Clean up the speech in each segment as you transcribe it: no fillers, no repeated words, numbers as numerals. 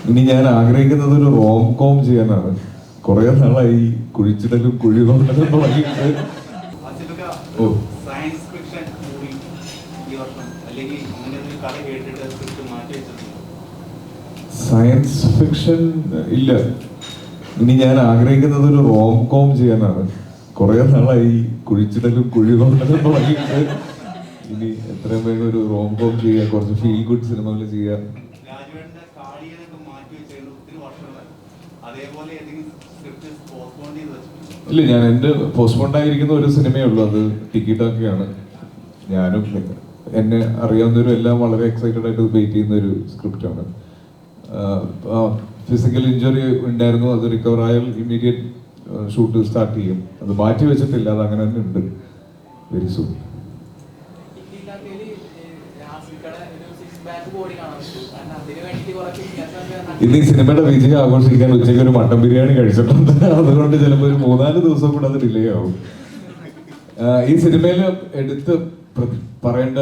ഇനി ഞാൻ ആഗ്രഹിക്കുന്നത് ഒരു റോം കോം ചെയ്യാനാണ്. കുറെ നാളായി കുഴിച്ചിടലും കുഴികൊണ്ടലും തുടങ്ങിയിട്ട്. ഓ സയൻസ് ഫിക്ഷൻ ഇല്ല. ഇനി ഞാൻ ആഗ്രഹിക്കുന്നത് ഒരു റോം കോം ചെയ്യാനാണ്. കുറെ നാളായി കുഴിച്ചിടലും കുഴികൊണ്ടലും തുടങ്ങിയിട്ട്. ഇനി എത്രയും വേഗം ഒരു റോം കോം ചെയ്യുക, കുറച്ച് ഫീൽ ഗുഡ് സിനിമകൾ ചെയ്യുക. ഇല്ല, ഞാൻ എൻ്റെ പോസ്റ്റ്പോണ്ട് ആയിരിക്കുന്ന ഒരു സിനിമയേ ഉള്ളൂ. അത് ടിക്കറ്റൊക്കെയാണ്. ഞാനും എന്നെ അറിയാവുന്നവരും എല്ലാം വളരെ എക്സൈറ്റഡ് ആയിട്ട് വെയിറ്റ് ചെയ്യുന്ന ഒരു സ്ക്രിപ്റ്റാണ്. ഫിസിക്കൽ ഇഞ്ചുറി ഉണ്ടായിരുന്നു, അത് റിക്കവർ ആയാൽ ഇമ്മീഡിയറ്റ് ഷൂട്ട് സ്റ്റാർട്ട് ചെയ്യും. അത് മാറ്റി വെച്ചിട്ടില്ല, അത് അങ്ങനെ തന്നെ ഉണ്ട്. Very soon. ഇന്ന് ഈ സിനിമയുടെ വിജയം ആഘോഷിക്കാൻ ഉച്ചയ്ക്ക് ഒരു മട്ടൻ ബിരിയാണി കഴിച്ചിട്ടുണ്ട്. അതുകൊണ്ട് ചിലപ്പോൾ ഒരു 3-4 ദിവസം കൂടെ അത് ഡിലേ ആവും. ഈ സിനിമയിൽ എടുത്ത് പറയേണ്ട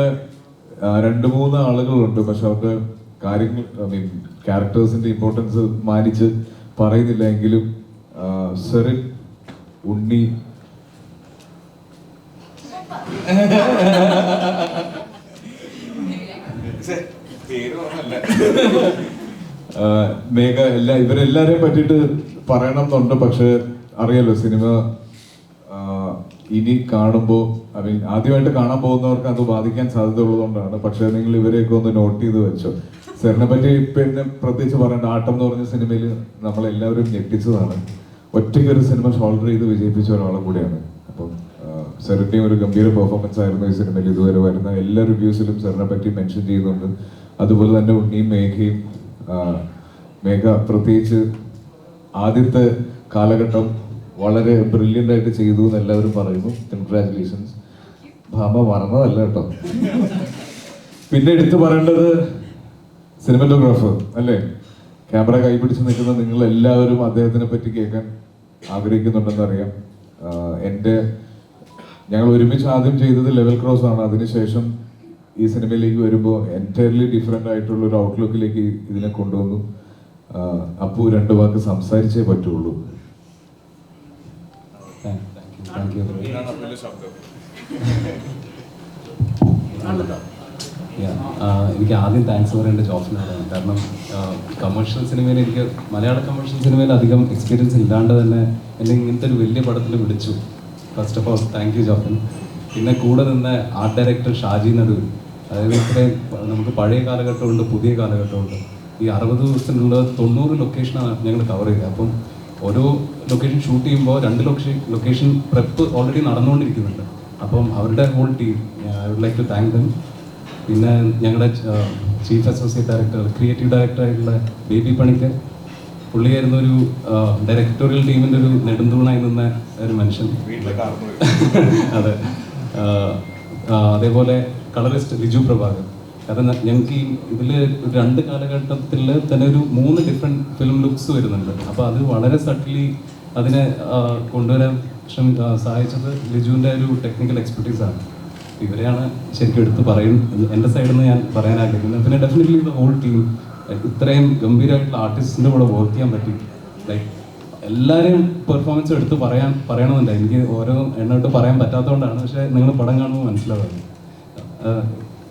2-3 ആളുകളുണ്ട്. പക്ഷെ അവരുടെ കാര്യങ്ങൾ, ക്യാരക്ടേഴ്സിന്റെ ഇമ്പോർട്ടൻസ് മാനിച്ച് പറയുന്നില്ല. എങ്കിലും സെറിൻ, ഉണ്ണി, മേഘ, ഇവരെല്ലാരെയും പറ്റിയിട്ട് പറയണം എന്നുണ്ട്. പക്ഷെ അറിയാലോ, സിനിമ ഇനി കാണുമ്പോൾ ആദ്യമായിട്ട് കാണാൻ പോകുന്നവർക്ക് അത് ബാധിക്കാൻ സാധ്യത ഉള്ളതുകൊണ്ടാണ്. പക്ഷെ നിങ്ങൾ ഇവരെയൊക്കെ ഒന്ന് നോട്ട് ചെയ്ത് വെച്ചോ. സെറിനെ പറ്റി പിന്നെ പ്രത്യേകിച്ച് പറയേണ്ട. ആട്ടം എന്ന് പറഞ്ഞ സിനിമയിൽ നമ്മളെല്ലാവരും ഞെട്ടിച്ചതാണ്. ഒറ്റയ്ക്ക് ഒരു സിനിമ ഷോൾഡർ ചെയ്ത് വിജയിപ്പിച്ച ഒരാളെ കൂടിയാണ്. അപ്പം സെറിൻ്റെയും ഒരു ഗംഭീര പെർഫോമൻസ് ആയിരുന്നു ഈ സിനിമയിൽ. ഇതുവരെ വരുന്ന എല്ലാ റിവ്യൂസിലും സെറിനെ പറ്റി മെൻഷൻ ചെയ്യുന്നുണ്ട്. അതുപോലെ തന്നെ ഉണ്ണിയും മേഘയും. മേഘ പ്രത്യേകിച്ച് ആദ്യത്തെ കാലഘട്ടം വളരെ ബ്രില്യൻ്റ് ആയിട്ട് ചെയ്തു എന്ന് എല്ലാവരും പറയുന്നു. കൺഗ്രാറ്റുലേഷൻസ്. ഭാമ മറന്നതല്ല കേട്ടോ. പിന്നെ എടുത്തു പറയേണ്ടത് സിനിമറ്റോഗ്രാഫർ അല്ലേ. ക്യാമറ കൈപിടിച്ച് നിൽക്കുന്ന നിങ്ങൾ എല്ലാവരും അദ്ദേഹത്തിനെ പറ്റി കേൾക്കാൻ ആഗ്രഹിക്കുന്നുണ്ടെന്നറിയാം. ഞങ്ങൾ ഒരുമിച്ച് ആദ്യം ചെയ്തത് ലെവൽ ക്രോസ് ആണ്. അതിനുശേഷം ഈ സിനിമയിലേക്ക് വരുമ്പോൾ എൻറ്റയർലി ഡിഫറെൻ്റ് ആയിട്ടുള്ള ഒരു ഔട്ട്ലുക്കിലേക്ക് ഇതിനെ കൊണ്ടുവന്നു. അപ്പു 2 വാക്ക് സംസാരിച്ചേ പറ്റുള്ളൂ. എനിക്ക് ആദ്യം താങ്ക്സ് പറയേണ്ട ജോഫിനോടാണ്. കാരണം കമേഴ്ഷ്യൽ സിനിമയിൽ എനിക്ക് മലയാള കമേഴ്ഷ്യൽ സിനിമയിൽ അധികം എക്സ്പീരിയൻസ് ഇല്ലാണ്ട് തന്നെ എന്നെ ഇങ്ങനത്തെ ഒരു വലിയ പടത്തിൽ വിളിച്ചു. First of all thank you Jofin. പിന്നെ കൂടെ നിന്ന ആർട്ട് ഡയറക്ടർ ഷാജി നടുവിൽ. അതായത് ഇത്രയും നമുക്ക് പഴയ കാലഘട്ടമുണ്ട്, പുതിയ കാലഘട്ടമുണ്ട്. ഈ 60 ദിവസത്തിനുള്ള 90 ലൊക്കേഷനാണ് ഞങ്ങൾ കവർ ചെയ്തത്. അപ്പം ഓരോ ലൊക്കേഷൻ ഷൂട്ട് ചെയ്യുമ്പോൾ 2 ലൊക്കേഷൻ പ്രെപ്പ് ഓൾറെഡി നടന്നുകൊണ്ടിരിക്കുന്നുണ്ട്. അപ്പം അവരുടെ whole team, I would like to thank them. പിന്നെ ഞങ്ങളുടെ ചീഫ് അസോസിയേറ്റ് ഡയറക്ടർ, ക്രിയേറ്റീവ് ഡയറക്ടറായിട്ടുള്ള ബേബി പണിക്കർ. പുള്ളിയായിരുന്നു ഒരു ഡയറക്ടോറിയൽ ടീമിൻ്റെ ഒരു നെടുന്തൂണായി നിന്ന ഒരു മനുഷ്യൻ. അതെ. അതേപോലെ കളറിസ്റ്റ് ലിജു പ്രഭാകർ. കാരണം ഞങ്ങൾക്ക് ഈ ഇതിൽ 2 കാലഘട്ടത്തിൽ തന്നെ ഒരു 3 ഡിഫറെൻറ്റ് ഫിലിം ലുക്സ് വരുന്നുണ്ട്. അപ്പോൾ അത് വളരെ സട്ടിലി അതിനെ കൊണ്ടുവരാൻ സഹായിച്ചത് ലിജുവിൻ്റെ ഒരു ടെക്നിക്കൽ എക്സ്പെർട്ടീസാണ്. ഇവരെയാണ് ശരിക്കും എടുത്ത് പറയുന്നത്. എൻ്റെ സൈഡിൽ നിന്ന് ഞാൻ പറയാൻ ആഗ്രഹിക്കുന്നത്. പിന്നെ ഡെഫിനറ്റ്ലി ദ ഹോൾ ടീം, ഇത്രയും ഗംഭീരമായിട്ടുള്ള ആർട്ടിസ്റ്റിൻ്റെ കൂടെ വർക്ക് ചെയ്യാൻ പറ്റി. ലൈക്ക് എല്ലാവരെയും പെർഫോമൻസ് എടുത്ത് പറയണമെന്നുണ്ട്. എനിക്ക് ഓരോ എണ്ണോട്ട് പറയാൻ പറ്റാത്തതുകൊണ്ടാണ്. പക്ഷേ നിങ്ങൾ പടം കാണുമ്പോൾ മനസ്സിലാവും.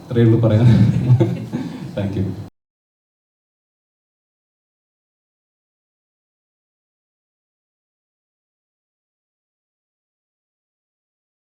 ഇത്രയേ ഉള്ളൂ പറയാൻ. Thank you.